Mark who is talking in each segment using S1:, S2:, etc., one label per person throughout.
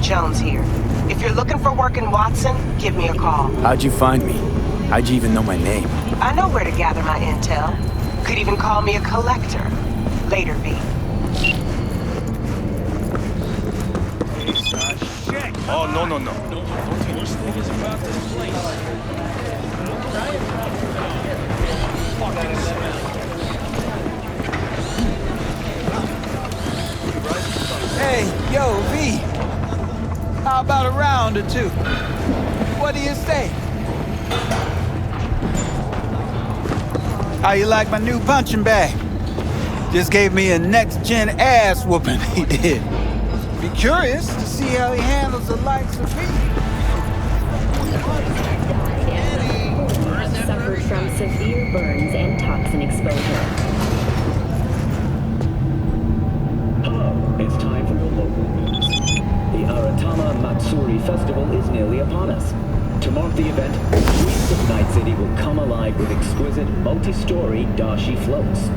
S1: Jones here. If you're looking for work in Watson, give me a call.
S2: How'd you find me? How'd you even know my name?
S1: I know where to gather my intel. Could even call me a collector. Later, V.
S3: Oh, no.
S4: Hey, yo, V. How about a round or two? What do you say? How you like my new punching bag? Just gave me a next-gen ass whooping, he did. Be curious to see how he handles the likes of me.
S5: Suffered from severe burns and toxin exposure.
S6: Hello, it's time for your local news. The Aratama Matsuri Festival is nearly upon us. To mark the event, streets of Night City will come alive with exquisite multi-story dashi floats.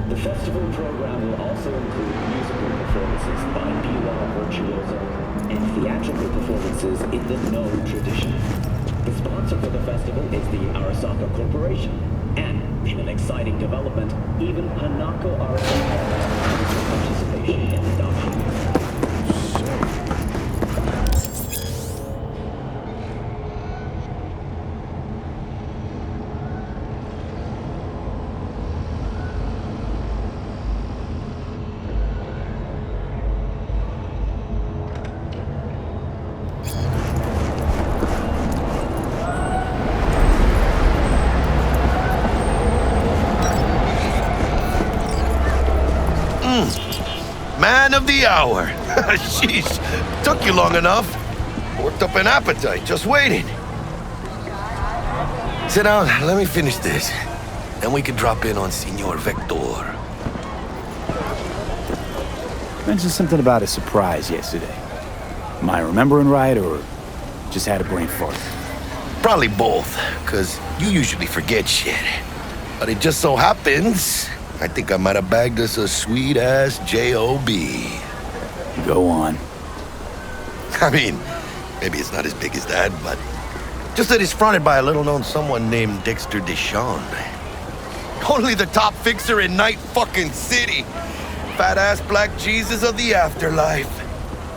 S6: The festival program will also include musical performances by biwa virtuoso and theatrical performances in the No tradition. The sponsor for the festival is the Arasaka Corporation, and in an exciting development, even Hanako Arasaka has participation in the documentary.
S7: Man of the hour. Sheesh, took you long enough. Worked up an appetite, just waiting. Sit down, let me finish this. Then we can drop in on Senor Vector.
S2: Mentioned something about a surprise yesterday. Am I remembering right, or just had a brain fart?
S7: Probably both, because you usually forget shit. But it just so happens, I think I might have bagged us a sweet-ass J.O.B.
S2: Go on.
S7: I mean, maybe it's not as big as that, but just that it's fronted by a little-known someone named Dexter Deshawn. Only the top fixer in Night fucking City. Fat-ass black Jesus of the afterlife.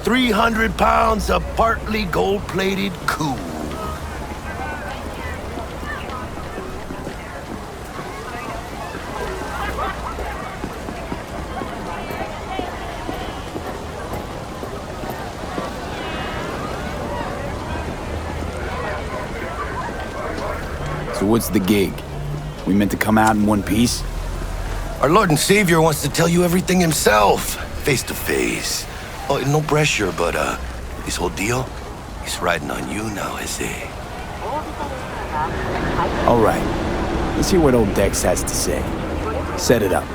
S7: 300 pounds of partly gold-plated cool.
S2: So what's the gig? We meant to come out in one piece?
S7: Our Lord and Savior wants to tell you everything himself, face to face. Oh, no pressure, but this whole deal is riding on you now, is it?
S2: All right. Let's hear what old Dex has to say. Set it up.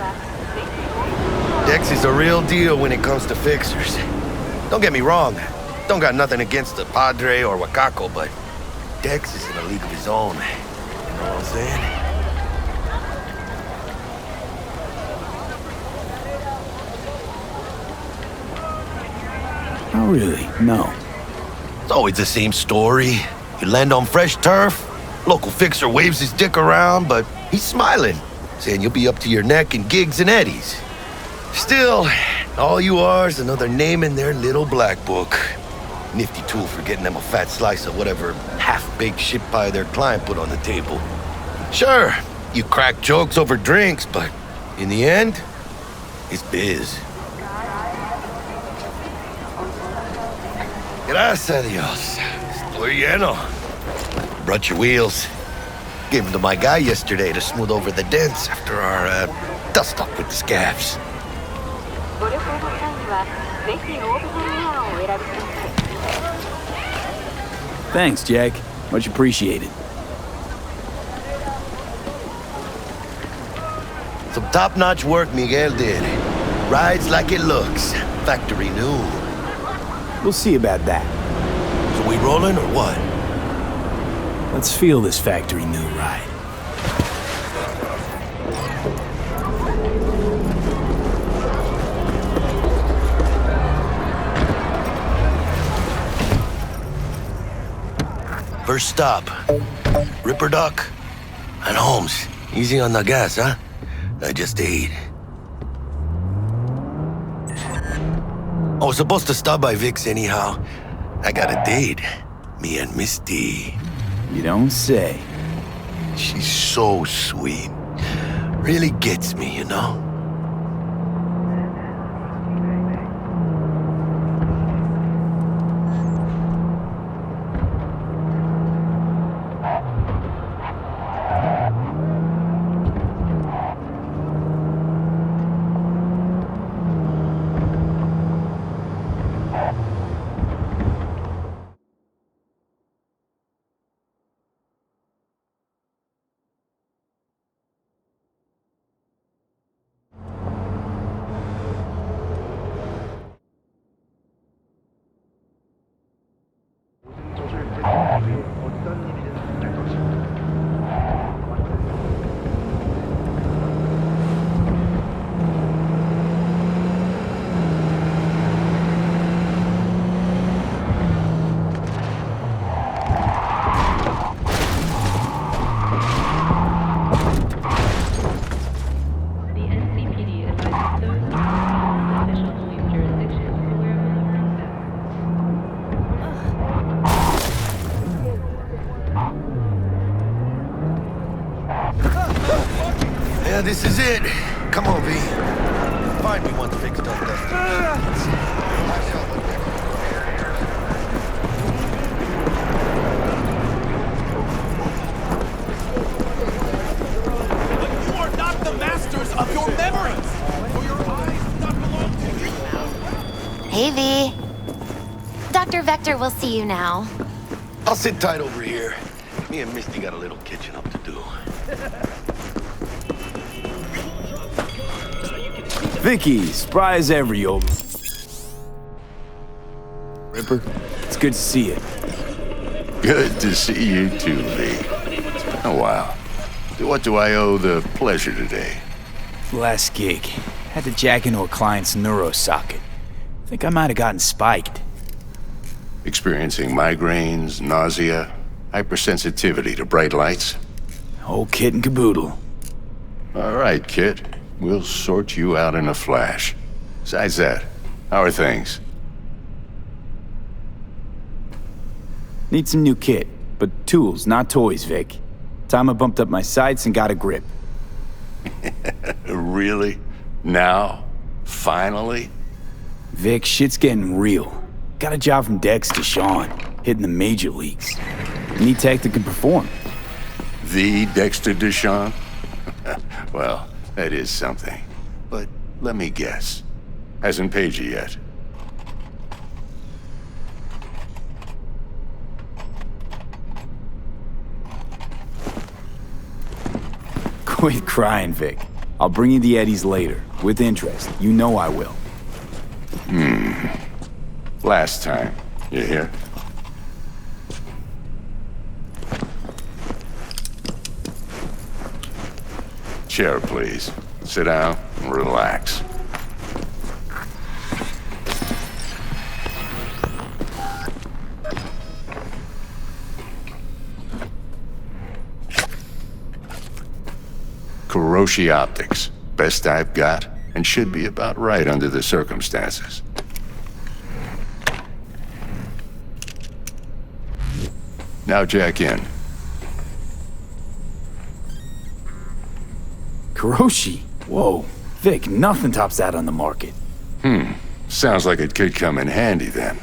S7: Dex is a real deal when it comes to fixers. Don't get me wrong, don't got nothing against the Padre or Wakako, but Dex is in a league of his own. You know what I'm saying?
S2: Not really, no.
S7: It's always the same story. You land on fresh turf, local fixer waves his dick around, but he's smiling, saying you'll be up to your neck in gigs and eddies. Still, all you are is another name in their little black book. Nifty tool for getting them a fat slice of whatever half-baked shit pie their client put on the table. Sure, you crack jokes over drinks, but in the end, it's biz. Gracias a Dios. Estoy lleno. Brought your wheels. Gave them to my guy yesterday to smooth over the dents after our dust-up with the scabs.
S2: Thanks, Jack. Much appreciated.
S7: Some top-notch work Miguel did. Rides like it looks. Factory new.
S2: We'll see about that.
S7: So we rolling or what?
S2: Let's feel this factory new ride.
S7: First stop, Ripper Duck and Holmes. Easy on the gas, huh? I just ate. I was supposed to stop by Vic's anyhow. I got a date. Me and Misty.
S2: You don't say.
S7: She's so sweet. Really gets me, you know?
S3: The NCPD advises those not within official police jurisdiction to wear bulletproof vests.
S7: Yeah, this is it. Come on, V. Find me once Vic's done dusting.
S8: Of your memories! For your eyes do not belong to you.
S9: Hey, V. Dr. Vector will see you now.
S7: I'll sit tight over here. Me and Misty got a little kitchen up to do.
S2: Vicky, spry as ever, you old... Ripper, it's good to see you.
S10: Good to see you too, Lee. It's been a while. To what do I owe the pleasure today?
S2: Last gig. Had to jack into a client's neuro socket. Think I might have gotten spiked.
S10: Experiencing migraines, nausea, hypersensitivity to bright lights?
S2: Whole kit and caboodle.
S10: All right, kid. We'll sort you out in a flash. Besides that, how are things?
S2: Need some new kit, but tools, not toys, Vic. Time I bumped up my sights and got a grip.
S10: Really? Now? Finally?
S2: Vic, shit's getting real. Got a job from Dex to Sean, hitting the major leagues. Need tech that can perform.
S10: The Dexter Deshawn? Well, that is something. But let me guess. Hasn't paid you yet.
S2: Quit crying, Vic. I'll bring you the Eddies later, with interest. You know I will.
S10: Last time. You hear? Chair, please. Sit down and relax. Kuroshi Optics. Best I've got, and should be about right under the circumstances. Now jack in.
S2: Kuroshi? Whoa. Vic, nothing tops that on the market.
S10: Sounds like it could come in handy then.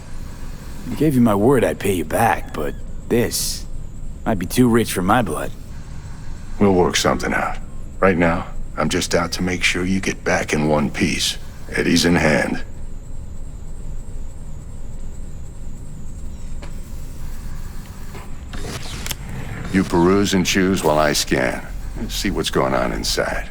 S2: I gave you my word I'd pay you back, but this might be too rich for my blood.
S10: We'll work something out. Right now, I'm just out to make sure you get back in one piece. Eddie's in hand. You peruse and choose while I scan. See what's going on inside.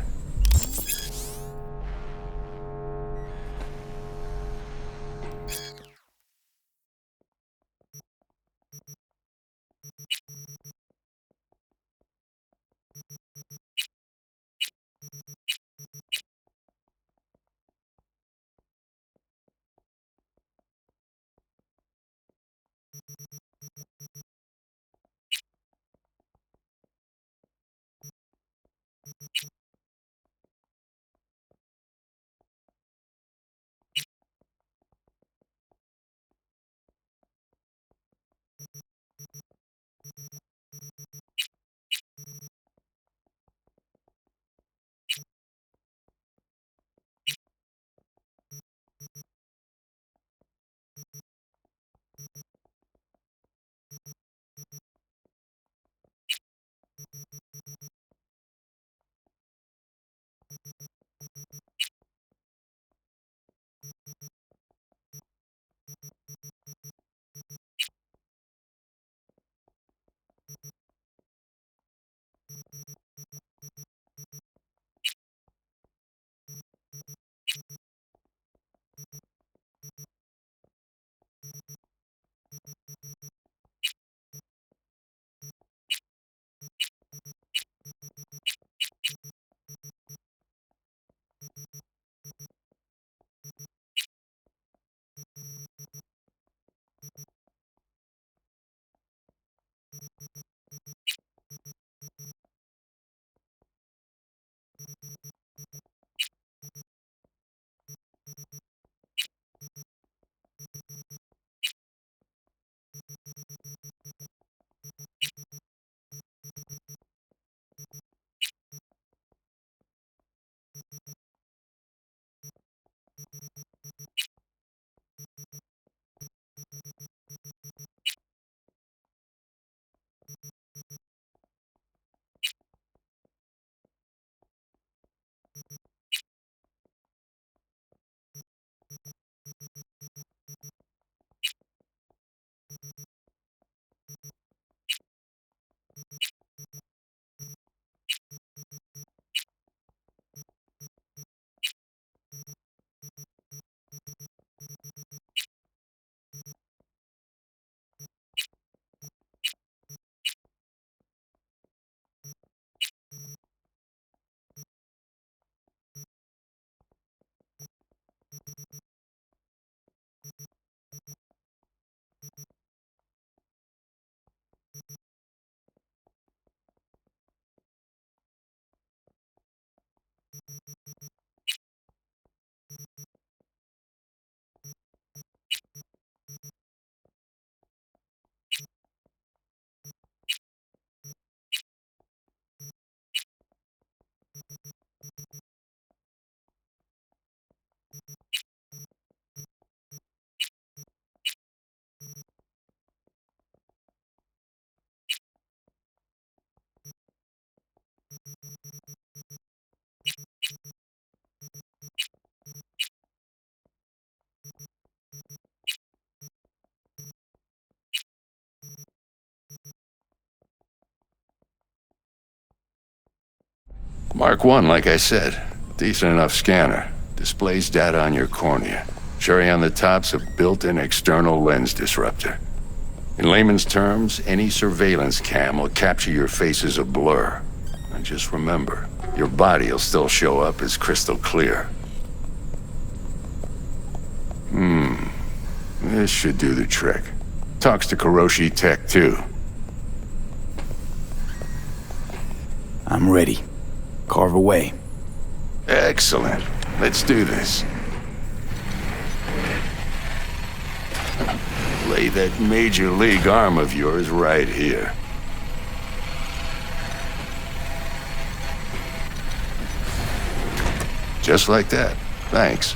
S10: Mark 1, like I said. Decent enough scanner. Displays data on your cornea. Cherry on the top's a built-in external lens disruptor. In layman's terms, any surveillance cam will capture your face as a blur. And just remember, your body will still show up as crystal clear. This should do the trick. Talks to Kuroshi Tech, too.
S2: I'm ready. Carve away.
S10: Excellent. Let's do this. Lay that major league arm of yours right here. Just like that. Thanks.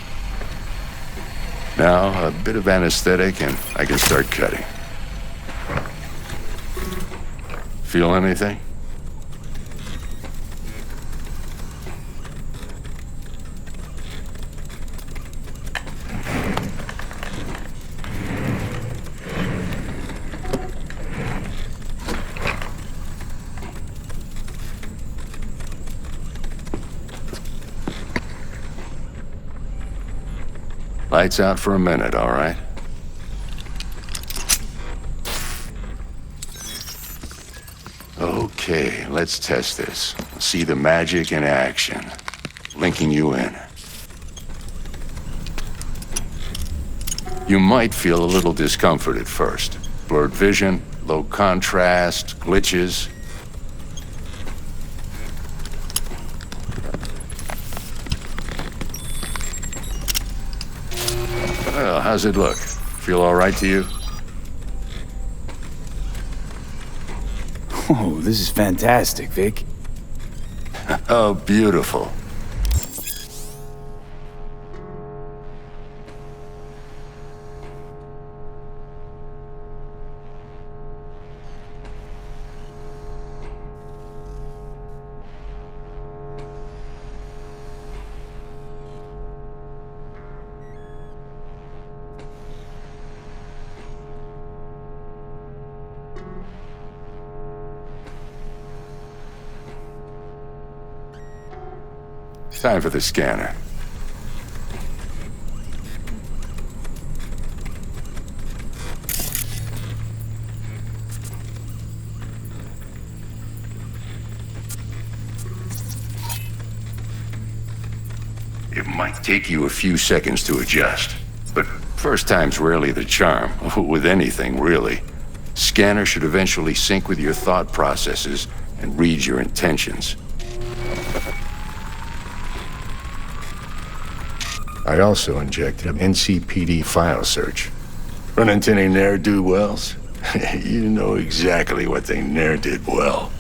S10: Now, a bit of anesthetic and I can start cutting. Feel anything? Lights out for a minute, all right? Okay, let's test this. See the magic in action. Linking you in. You might feel a little discomfort at first. Blurred vision, low contrast, glitches. Well, how's it look? Feel all right to you?
S2: Oh, this is fantastic, Vic.
S10: Oh, beautiful. Time for the scanner. It might take you a few seconds to adjust, but first time's rarely the charm, with anything, really. Scanner should eventually sync with your thought processes and read your intentions. I also injected an NCPD file search. Run into any ne'er-do-wells? You know exactly what they ne'er did well.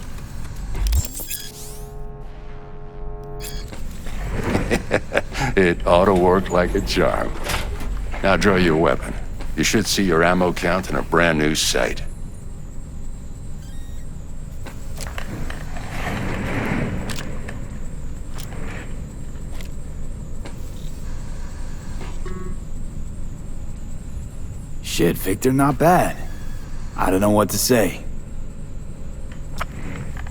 S10: It ought to work like a charm. Now draw your weapon. You should see your ammo count in a brand new sight.
S2: Shit, Victor, not bad. I don't know what to say.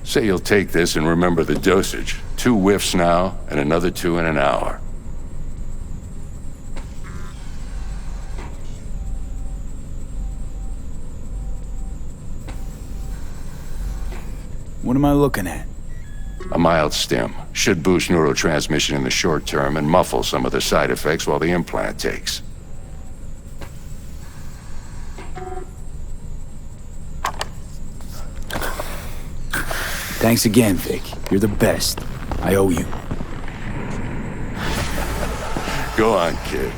S10: Say you'll take this and remember the dosage. 2 whiffs now, and another 2 in an hour.
S2: What am I looking at?
S10: A mild stim. Should boost neurotransmission in the short term and muffle some of the side effects while the implant takes.
S2: Thanks again, Vic. You're the best. I owe you.
S10: Go on, kid.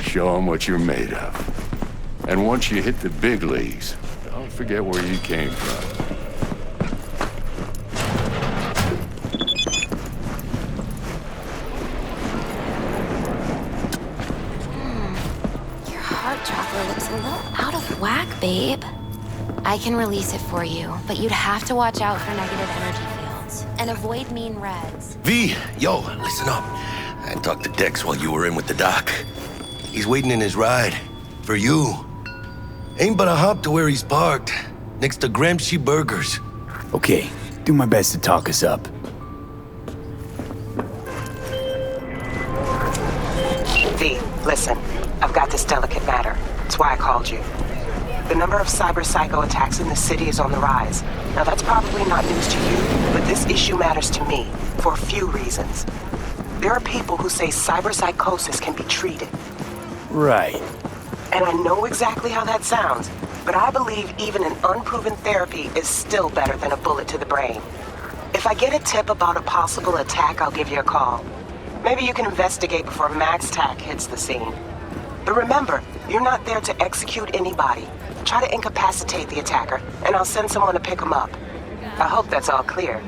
S10: Show them what you're made of. And once you hit the big leagues, don't forget where you came from.
S9: Your heart chakra looks a little out of whack, babe. I can release it for you, but you'd have to watch out for negative energy fields and avoid mean reds.
S7: V, yo, listen up. I talked to Dex while you were in with the doc. He's waiting in his ride. For you. Ain't but a hop to where he's parked. Next to Gramsci Burgers.
S2: Okay, do my best to talk us up.
S1: V, listen. I've got this delicate matter. That's why I called you. The number of cyber psycho attacks in the city is on the rise. Now that's probably not news to you, but this issue matters to me for a few reasons. There are people who say cyber psychosis can be treated.
S2: Right.
S1: And I know exactly how that sounds, but I believe even an unproven therapy is still better than a bullet to the brain. If I get a tip about a possible attack, I'll give you a call. Maybe you can investigate before Max Tack hits the scene. But remember, you're not there to execute anybody. Try to incapacitate the attacker, and I'll send someone to pick him up. I hope that's all clear.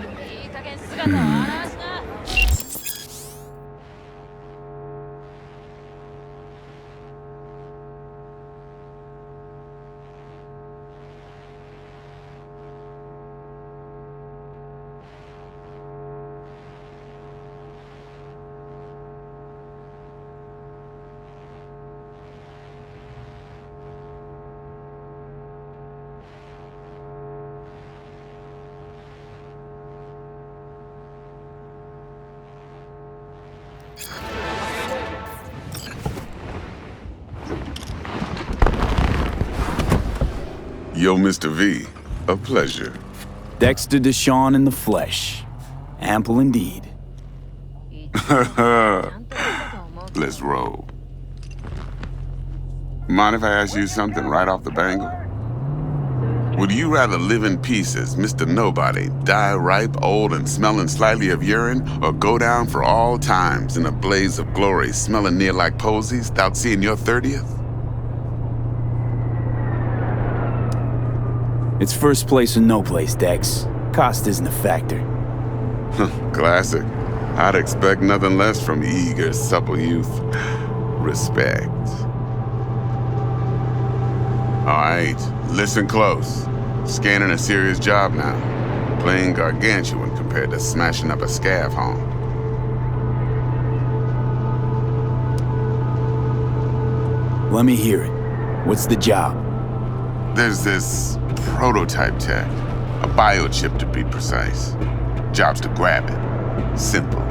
S11: Yo, Mr. V, a pleasure.
S2: Dexter Deshawn in the flesh. Ample indeed.
S11: Let's roll. Mind if I ask you something right off the bangle? Would you rather live in pieces, Mr. Nobody, die ripe, old, and smelling slightly of urine, or go down for all times in a blaze of glory, smelling near like posies, without seeing your 30th?
S2: It's first place or no place, Dex. Cost isn't a factor.
S11: Classic. I'd expect nothing less from eager, supple youth. Respect. All right, listen close. Scanning a serious job now. Playing gargantuan compared to smashing up a scav home.
S2: Let me hear it. What's the job?
S11: There's this prototype tech, a biochip to be precise. Job's to grab it. Simple.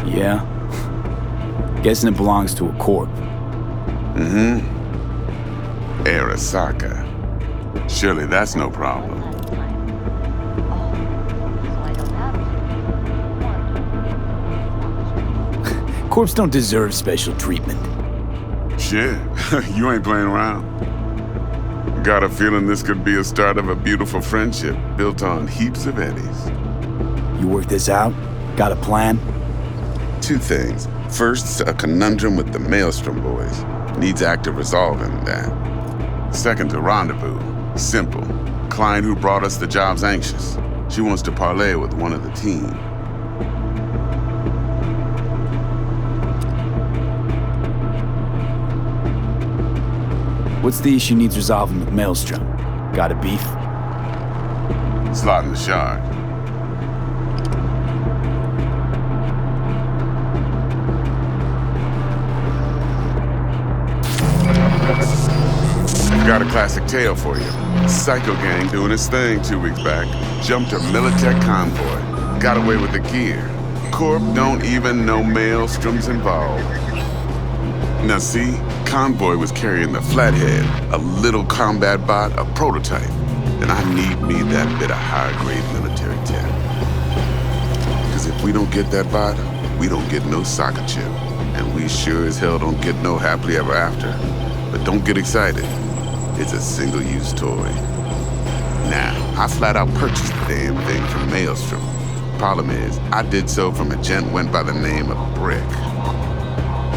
S2: Yeah? Guessing it belongs to a corp.
S11: Mm-hmm. Arasaka. Surely that's no problem.
S2: Corps don't deserve special treatment.
S11: Shit, you ain't playing around. Got a feeling this could be a start of a beautiful friendship built on heaps of eddies.
S2: You work this out? Got a plan?
S11: Two things. First, a conundrum with the Maelstrom boys. Needs active resolving that. Second, a rendezvous. Simple. Client who brought us the job's anxious. She wants to parlay with one of the team.
S2: What's the issue needs resolving with Maelstrom? Got a beef?
S11: Slot in the shard. Got a classic tale for you. Psycho gang doing its thing 2 weeks back. Jumped a Militech convoy. Got away with the gear. Corp don't even know Maelstrom's involved. Now see, convoy was carrying the Flathead, a little combat bot, a prototype. And I need me that bit of high-grade military tech. Because if we don't get that bot, we don't get no soccer chip. And we sure as hell don't get no happily ever after. But don't get excited. It's a single-use toy. Now, I flat out purchased the damn thing from Maelstrom. Problem is, I did so from a gent went by the name of Brick.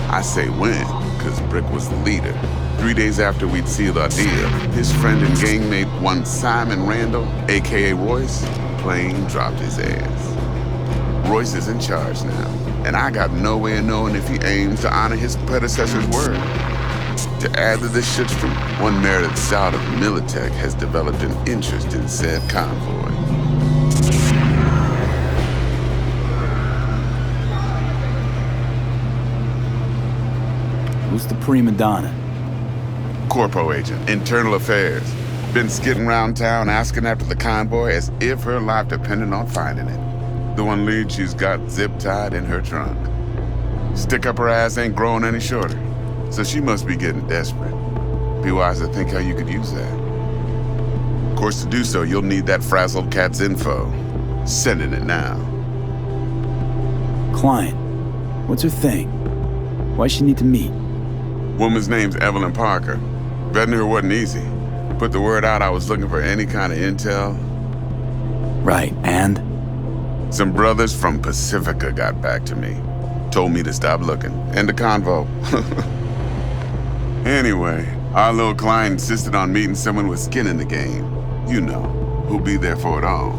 S11: I say when, because Brick was the leader. 3 days after we'd sealed our deal, his friend and gangmate, one Simon Randall, aka Royce, plain dropped his ass. Royce is in charge now, and I got no way of knowing if he aims to honor his predecessor's word. To add to this shitstorm, one merited scout of Militech has developed an interest in said convoy.
S2: Who's the prima donna?
S11: Corpo agent, internal affairs. Been skidding around town asking after the convoy as if her life depended on finding it. The one lead she's got zip-tied in her trunk. Stick up her ass ain't growing any shorter, so she must be getting desperate. Be wise to think how you could use that. Of course, to do so, you'll need that frazzled cat's info. Sending it now.
S2: Client. What's her thing? Why's she need to meet?
S11: Woman's name's Evelyn Parker. Vetting her wasn't easy. Put the word out I was looking for any kind of intel.
S2: Right, and?
S11: Some brothers from Pacifica got back to me. Told me to stop looking. End the convo. Anyway, our little client insisted on meeting someone with skin in the game. You know, who'll be there for it all.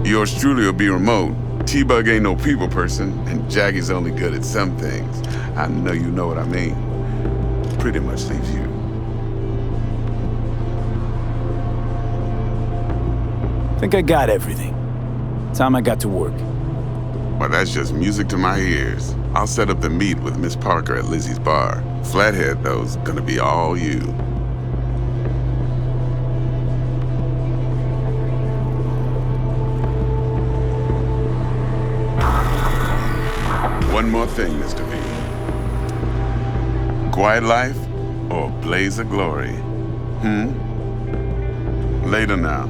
S11: Yours truly will be remote. T-Bug ain't no people person, and Jaggy's only good at some things. I know you know what I mean. Pretty much leaves you.
S2: Think I got everything. Time I got to work.
S11: Well, that's just music to my ears. I'll set up the meet with Miss Parker at Lizzie's bar. Flathead, though's gonna be all you. One more thing, Mr. V. Quiet life or blaze of glory? Later now.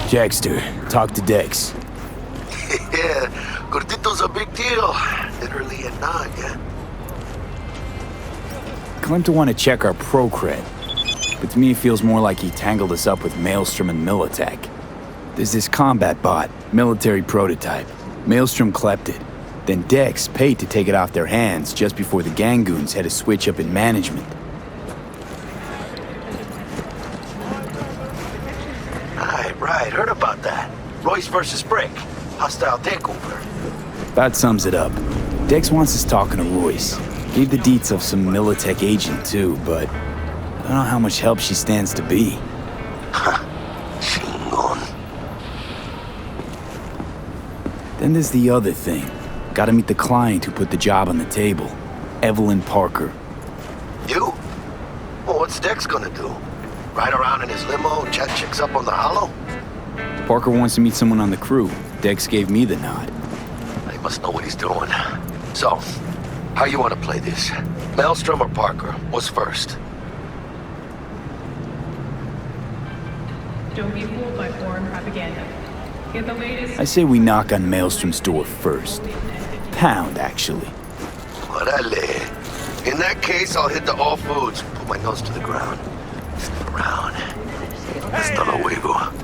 S2: Jackster, talk to Dex.
S12: Yeah, Gordito's a big deal. Literally a nod, yeah?
S2: Claimed to want to check our pro cred, but to me it feels more like he tangled us up with Maelstrom and Militech. There's this combat bot, military prototype. Maelstrom clept it. Then Dex paid to take it off their hands just before the Gangoons had a switch up in management.
S12: Right, heard about that. Royce versus Brick. Hostile takeover.
S2: That sums it up. Dex wants us talking to Royce. Gave the deets of some Militech agent too, but I don't know how much help she stands to be.
S12: Chingon.
S2: Then there's the other thing. Gotta meet the client who put the job on the table. Evelyn Parker.
S12: You? Well, what's Dex gonna do? Ride around in his limo, chat chicks up on the hollow?
S2: Parker wants to meet someone on the crew. Dex gave me the nod.
S12: He must know what he's doing. So, how you want to play this? Maelstrom or Parker? What's first?
S3: Don't be fooled by foreign propaganda. Get the latest.
S2: I say we knock on Maelstrom's door first. Pound, actually.
S12: Orale. In that case, I'll hit the all foods. Put my nose to the ground. Step around. Hasta luego.